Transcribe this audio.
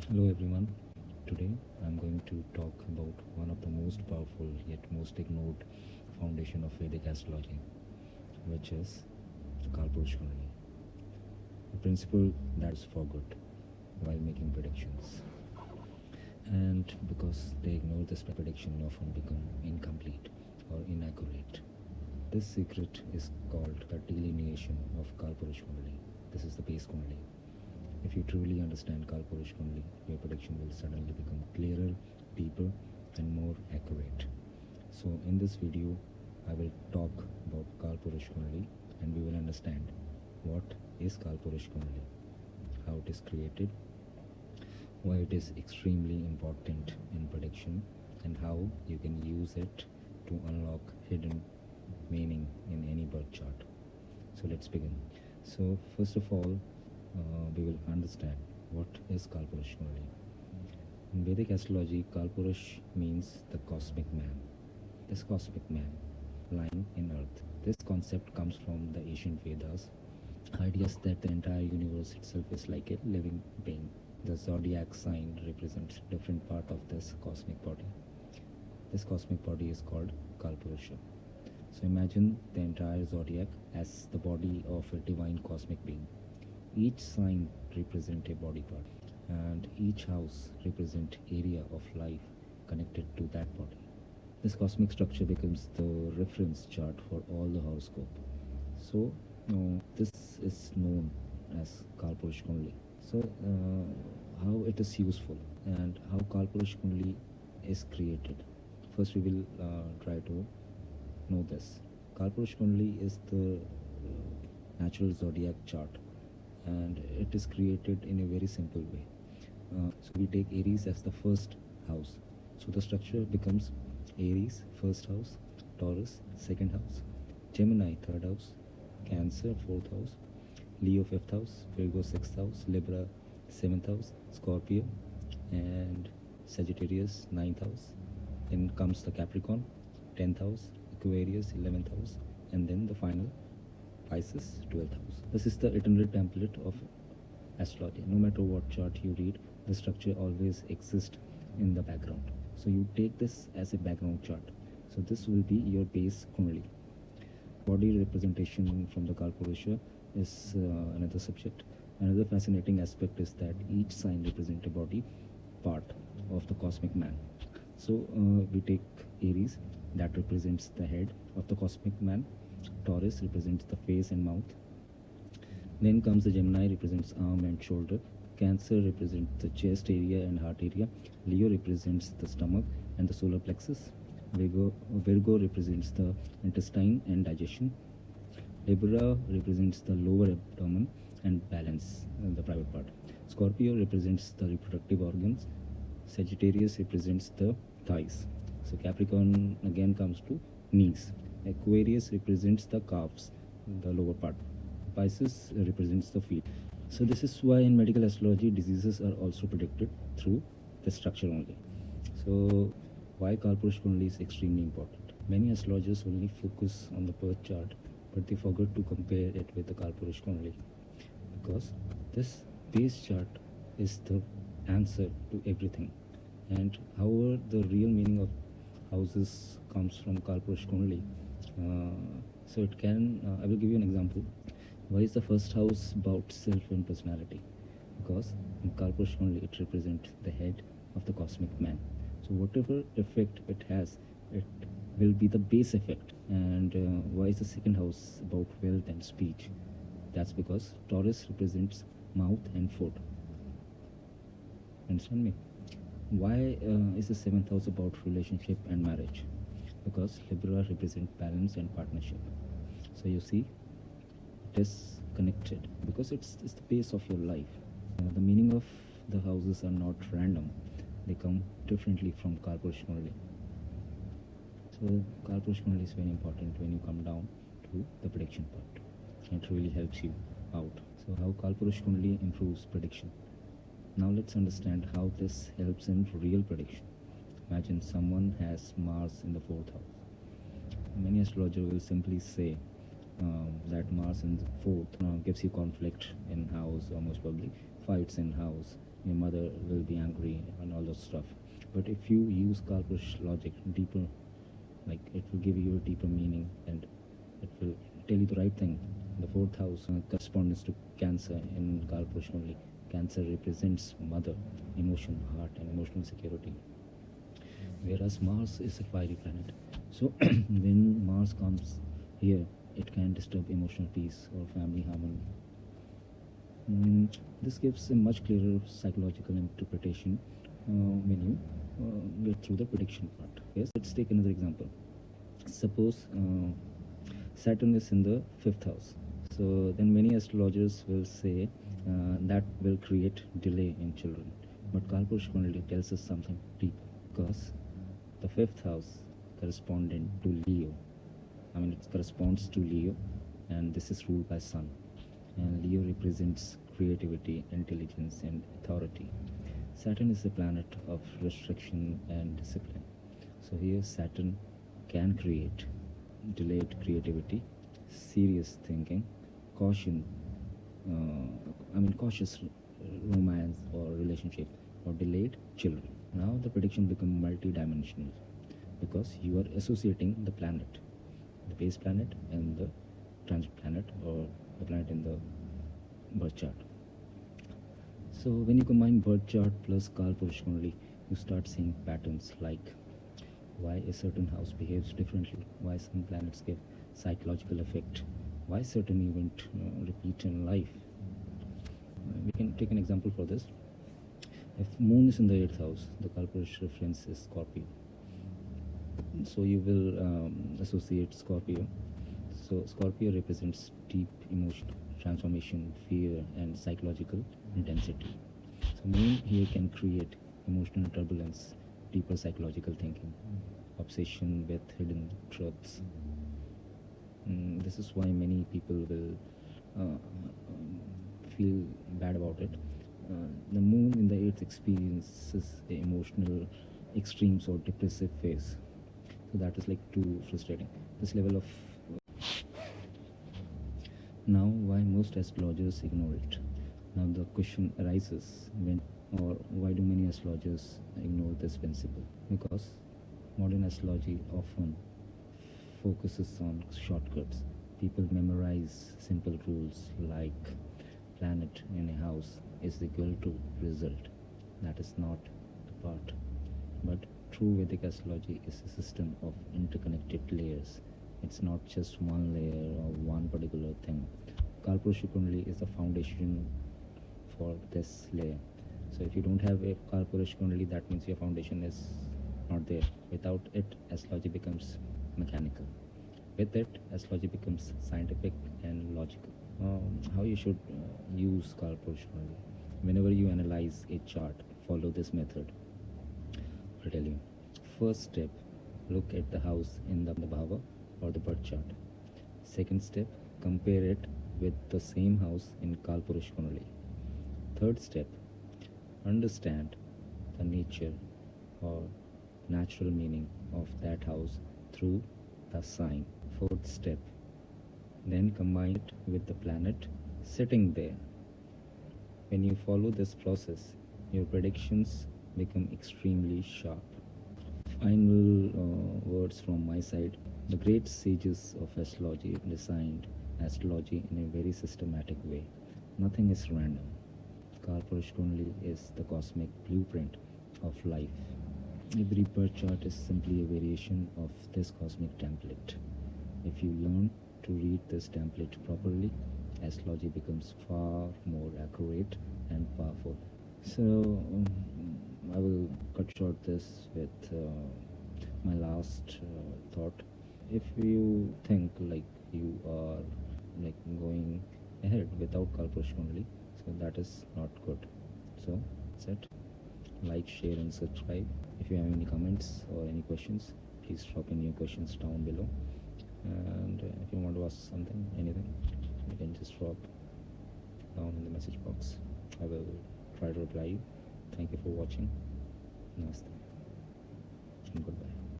Hello everyone. Today I'm going to talk about one of the most powerful yet most ignored foundation of Vedic astrology, which is Kosmische Menschenkarte, a principle that is forgot while making predictions. And because they ignore this prediction often become incomplete or inaccurate. This secret is called the delineation of Kosmische Menschenkarte. This is the base Kundalini. If you truly understand Kosmische Menschenkarte, your prediction will suddenly become clearer, deeper, and more accurate. So in this video, I will talk about Kosmische Menschenkarte, and we will understand what is Kosmische Menschenkarte, how it is created, why it is extremely important in prediction, and how you can use it to unlock hidden meaning in any birth chart. So let's begin. So first of all, we will understand what is Kosmische Menschenkarte. In Vedic astrology, Kalpurush means the cosmic man. This cosmic man lying in earth. This concept comes from the ancient Vedas. Ideas that the entire universe itself is like a living being. The zodiac sign represents different part of this cosmic body. This cosmic body is called Kalpurusha. So imagine the entire zodiac as the body of a divine cosmic being. Each sign represents a body part, and each house represents area of life connected to that body. This cosmic structure becomes the reference chart for all the horoscope. So this is known as Kosmische Menschenkarte. So how it is useful and how Kosmische Menschenkarte is created. First we will try to know this. Kosmische Menschenkarte is the natural zodiac chart, and it is created in a very simple way. So we take Aries as the first house. So the structure becomes Aries, first house, Taurus, second house, Gemini, third house, Cancer, fourth house, Leo, fifth house, Virgo, sixth house, Libra, seventh house, Scorpio, and Sagittarius, ninth house. Then comes the Capricorn, 10th house, Aquarius, 11th house, and then the final Pisces, 12th house. This is the itinerary template of astrology. No matter what chart you read, the structure always exists in the background. So you take this as a background chart. So this will be your base Kundalini. Body representation from the Kalpurusha is another subject. Another fascinating aspect is that each sign represents a body part of the cosmic man. So we take Aries, that represents the head of the cosmic man. Taurus represents the face and mouth. Then comes the Gemini, represents arm and shoulder. Cancer represents the chest area and heart area. Leo represents the stomach and the solar plexus. Virgo represents the intestine and digestion. Libra represents the lower abdomen and balance, the private part. Scorpio represents the reproductive organs. Sagittarius represents the thighs. So Capricorn again comes to knees. Aquarius represents the calves, the lower part. Pisces represents the feet. So this is why in medical astrology diseases are also predicted through the structure only. So why Kosmische Menschenkarte is extremely important. Many astrologers only focus on the birth chart, but they forget to compare it with the Kosmische Menschenkarte, because this base chart is the answer to everything. And however the real meaning of houses comes from Kosmische Menschenkarte. So it can, I will give you an example. Why is the first house about self and personality? Because in Kosmische Menschenkarte it represents the head of the cosmic man. So whatever effect it has, it will be the base effect. And why is the second house about wealth and speech? That's because Taurus represents mouth and foot. Understand me? Why is the seventh house about relationship and marriage? Because Libra represents balance and partnership. So you see, it is connected because it's the base of your life. The meaning of the houses are not random. They come differently from Kosmische Menschenkarte. So Kosmische Menschenkarte is very important when you come down to the prediction part. It really helps you out. So how Kosmische Menschenkarte improves prediction. Now let's understand how this helps in real prediction. Imagine someone has Mars in the fourth house. Many astrologers will simply say that Mars in the fourth gives you conflict in house, or most probably fights in house, your mother will be angry and all those stuff. But if you use Kalpurush logic deeper, like it will give you a deeper meaning and it will tell you the right thing. The fourth house corresponds to Cancer in Kalpurush only. Cancer represents mother, emotion, heart, and emotional security. Whereas Mars is a fiery planet. So when Mars comes here, it can disturb emotional peace or family harmony. This gives a much clearer psychological interpretation when you get through the prediction part. Yes, let's take another example. Suppose Saturn is in the 5th house. So then many astrologers will say that will create delay in children. But Kalpurush Kundalini tells us something deeper, because the 5th house correspondent to Leo. I mean, it corresponds to Leo, and this is ruled by Sun. And Leo represents creativity, intelligence, and authority. Saturn is the planet of restriction and discipline. So here Saturn can create delayed creativity, serious thinking, cautious romance or relationship, or delayed children. Now the prediction becomes multi-dimensional because you are associating the planet, the base planet and the transit planet, or the planet in the birth chart. So when you combine birth chart plus Kalpurush Kundalini, you start seeing patterns like why a certain house behaves differently, why some planets give psychological effect, why certain event repeat in life. We can take an example for this. If Moon is in the 8th house, the Kalpurush reference is Scorpio. So you will associate Scorpio. So Scorpio represents deep emotion, transformation, fear, and psychological intensity. So Moon here can create emotional turbulence, deeper psychological thinking, obsession with hidden truths. This is why many people will feel bad about it. The Moon in the 8th experiences the emotional extremes or depressive phase. So that is like too frustrating. This level of now why most astrologers ignore it. Now the question arises, when or why do many astrologers ignore this principle? Because modern astrology often focuses on shortcuts. People memorize simple rules like planet in a house is equal to result. That is not the part. But true Vedic astrology is a system of interconnected layers. It's not just one layer or one particular thing. Kalpurush Kundalini is the foundation for this layer. So if you don't have a Kalpurush Kundalini, that means your foundation is not there. Without it, astrology becomes mechanical. With it, astrology becomes scientific and logical. How you should use Kalpurush Kundalini? Whenever you analyze a chart, follow this method. I'll tell you. First step, look at the house in the bhava or the birth chart. Second step, compare it with the same house in Kalpurush Kundalini. Third step, understand the nature or natural meaning of that house through the sign. Fourth step, then combine it with the planet sitting there. When you follow this process, your predictions become extremely sharp. Final words from my side. The great sages of astrology designed astrology in a very systematic way. Nothing is random. Kalpurush Kundalini is the cosmic blueprint of life. Every birth chart is simply a variation of this cosmic template. If you learn to read this template properly, astrology becomes far more accurate and powerful. So I will cut short this with my last thought. If you think like you are like going ahead without Kalpurush Kundalini, so that is not good. So that's it. Like, share and subscribe. If you have any comments or any questions, please drop in your questions down below. And if you want to ask something, anything, you can just drop down in the message box. I will try to reply you. Thank you for watching. Namaste and goodbye.